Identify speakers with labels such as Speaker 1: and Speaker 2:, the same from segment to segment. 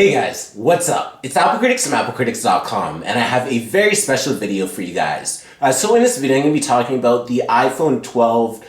Speaker 1: Hey guys, what's up? It's Apple Critics from applecritics.com, and I have a very special video for you guys. So in this video, I'm going to be talking about the iPhone 12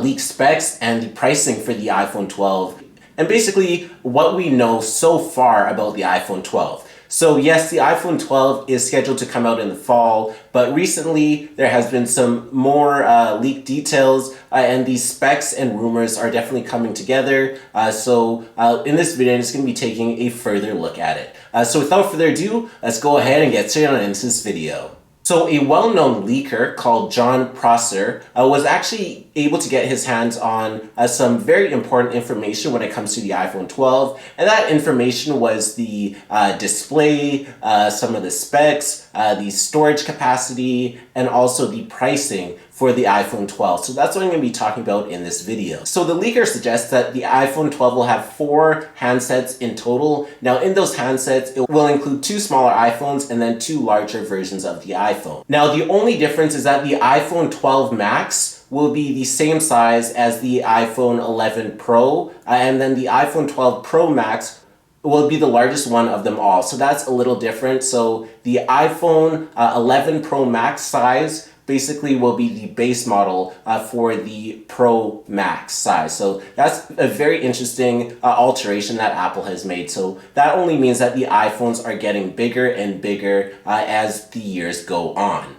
Speaker 1: leaked specs and the pricing for the iPhone 12, and basically what we know so far about the iPhone 12. So yes, the iPhone 12 is scheduled to come out in the fall, but recently there has been some more leaked details, and these specs and rumors are definitely coming together. So in this video, I'm just going to be taking a further look at it. So without further ado, let's go ahead and get straight on into this video. So a well-known leaker called John Prosser was actually able to get his hands on some very important information when it comes to the iPhone 12. And that information was the display, some of the specs, the storage capacity, and also the pricing for the iPhone 12. So that's what I'm going to be talking about in this video. So the leaker suggests that the iPhone 12 will have 4 handsets in total. Now in those handsets, it will include 2 smaller iPhones and then 2 larger versions of the iPhone. Now the only difference is that the iPhone 12 Max will be the same size as the iPhone 11 Pro, and then the iPhone 12 Pro Max will be the largest one of them all. So that's a little different. So the iPhone 11 Pro Max size basically will be the base model for the Pro Max size. So that's a very interesting alteration that Apple has made. So that only means that the iPhones are getting bigger and bigger as the years go on.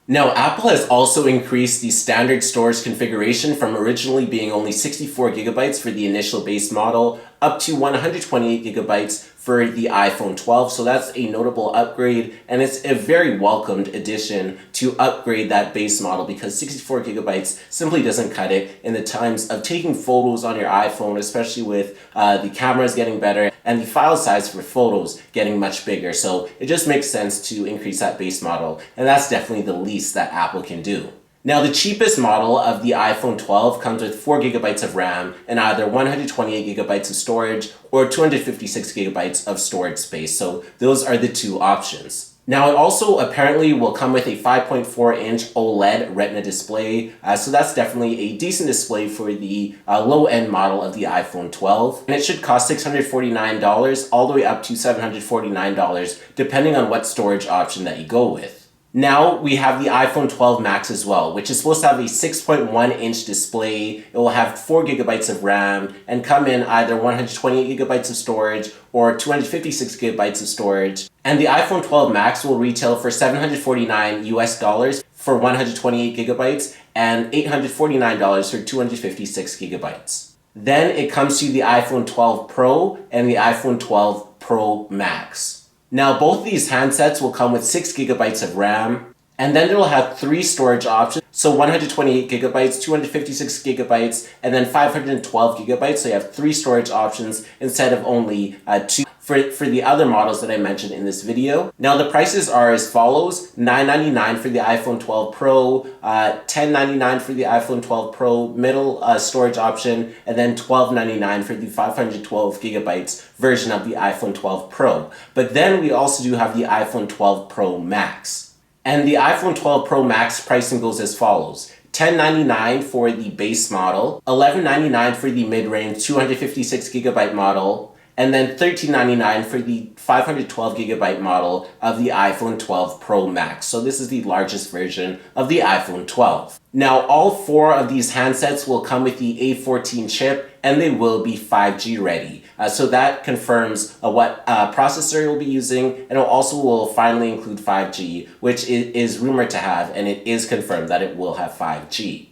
Speaker 1: Now, Apple has also increased the standard storage configuration from originally being only 64 gigabytes for the initial base model up to 128 gigabytes for the iPhone 12. So that's a notable upgrade, and it's a very welcomed addition to upgrade that base model because 64 gigabytes simply doesn't cut it in the times of taking photos on your iPhone, especially with the cameras getting better and the file size for photos getting much bigger. So it just makes sense to increase that base model, and that's definitely the least that Apple can do. Now, the cheapest model of the iPhone 12 comes with 4 gigabytes of RAM and either 128 gigabytes of storage or 256 gigabytes of storage space. So those are the 2 options. Now, it also apparently will come with a 5.4-inch OLED Retina display, so that's definitely a decent display for the low-end model of the iPhone 12. And it should cost $649 all the way up to $749, depending on what storage option that you go with. Now we have the iPhone 12 Max as well, which is supposed to have a 6.1-inch display. It will have 4 gigabytes of RAM and come in either 128 gigabytes of storage or 256 gigabytes of storage. And the iPhone 12 Max will retail for $749 US for 128 gigabytes and $849 for 256 gigabytes. Then it comes to the iPhone 12 Pro and the iPhone 12 Pro Max. Now, both these handsets will come with 6 gigabytes of RAM, and then they'll have 3 storage options. So 128 gigabytes, 256 gigabytes, and then 512 gigabytes. So you have 3 storage options instead of only 2 for the other models that I mentioned in this video. Now, the prices are as follows: $999 for the iPhone 12 Pro, $1099 for the iPhone 12 Pro middle storage option, and then $1299 for the 512 gigabytes version of the iPhone 12 Pro. But then we also do have the iPhone 12 Pro Max. And the iPhone 12 Pro Max pricing goes as follows: $1099 for the base model, $1199 for the mid-range 256 gigabyte model, and then $1399 for the 512 gigabyte model of the iPhone 12 Pro Max. So this is the largest version of the iPhone 12. Now, all 4 of these handsets will come with the A14 chip, and they will be 5G ready. So that confirms what processor you'll be using, and it also will finally include 5G, which is rumored to have, and it is confirmed that it will have 5G.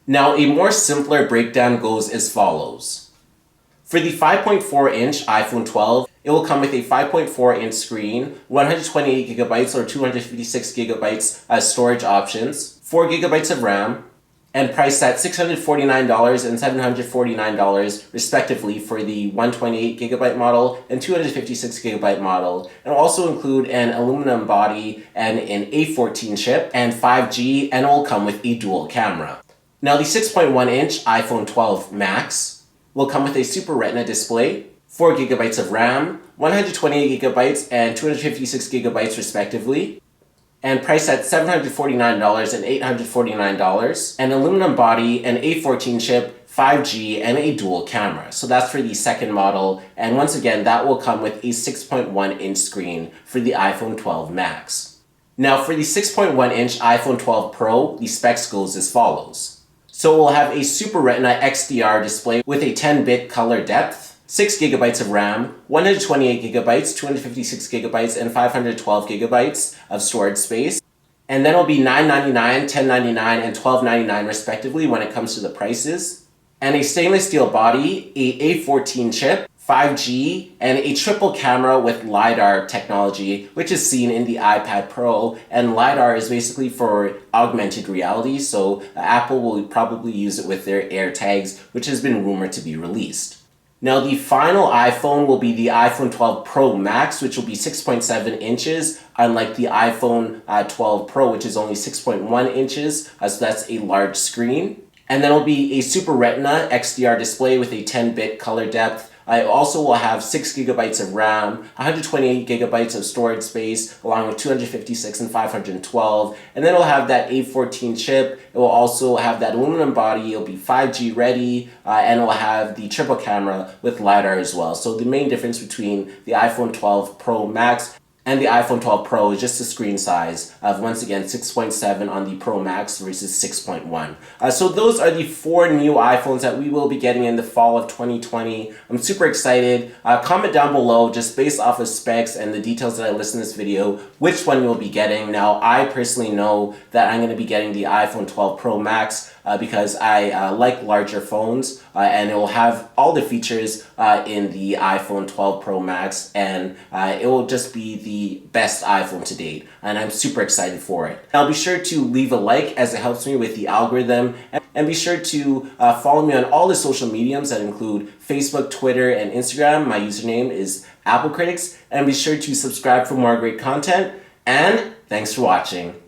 Speaker 1: Now, a more simpler breakdown goes as follows. For the 5.4-inch iPhone 12, it will come with a 5.4-inch screen, 128 gigabytes or 256 gigabytes storage options, 4 gigabytes of RAM, and priced at $649 and $749 respectively for the 128 gigabyte model and 256 gigabyte model, and also include an aluminum body and an A14 chip and 5G, and it will come with a dual camera. Now, the 6.1-inch iPhone 12 Max will come with a Super Retina display, 4 gigabytes of RAM, 128 gigabytes and 256 gigabytes respectively, and priced at $749 and $849, an aluminum body, an A14 chip, 5G, and a dual camera. So that's for the second model. And once again, that will come with a 6.1-inch screen for the iPhone 12 Max. Now for the 6.1-inch iPhone 12 Pro, the specs goes as follows. So we'll have a Super Retina XDR display with a 10-bit color depth, 6 gigabytes of RAM, 128 gigabytes, 256 gigabytes, and 512 gigabytes of storage space. And then it'll be $999, $1099, and $1299 respectively when it comes to the prices. And a stainless steel body, a A14 chip, 5G, and a triple camera with LiDAR technology, which is seen in the iPad Pro. And LiDAR is basically for augmented reality, so Apple will probably use it with their AirTags, which has been rumored to be released. Now the final iPhone will be the iPhone 12 Pro Max, which will be 6.7 inches, unlike the iPhone 12 Pro, which is only 6.1 inches, so that's a large screen. And then it'll be a Super Retina XDR display with a 10-bit color depth. I also will have 6 gigabytes of RAM, 128 gigabytes of storage space, along with 256 and 512. And then it'll have that A14 chip. It will also have that aluminum body. It'll be 5G ready, and it'll have the triple camera with LiDAR as well. So the main difference between the iPhone 12 Pro Max and the iPhone 12 Pro is just the screen size of, once again, 6.7 on the Pro Max versus 6.1. So those are the 4 new iPhones that we will be getting in the fall of 2020. I'm super excited. Comment down below, just based off of specs and the details that I list in this video, which one you'll be getting. Now, I personally know that I'm going to be getting the iPhone 12 Pro Max because I like larger phones, and it will have all the features in the iPhone 12 Pro Max, and it will just be the best iPhone to date, and I'm super excited for it. Now be sure to leave a like as it helps me with the algorithm, and be sure to follow me on all the social mediums that include Facebook, Twitter, and Instagram. My username is Apple Critics, and be sure to subscribe for more great content, and thanks for watching.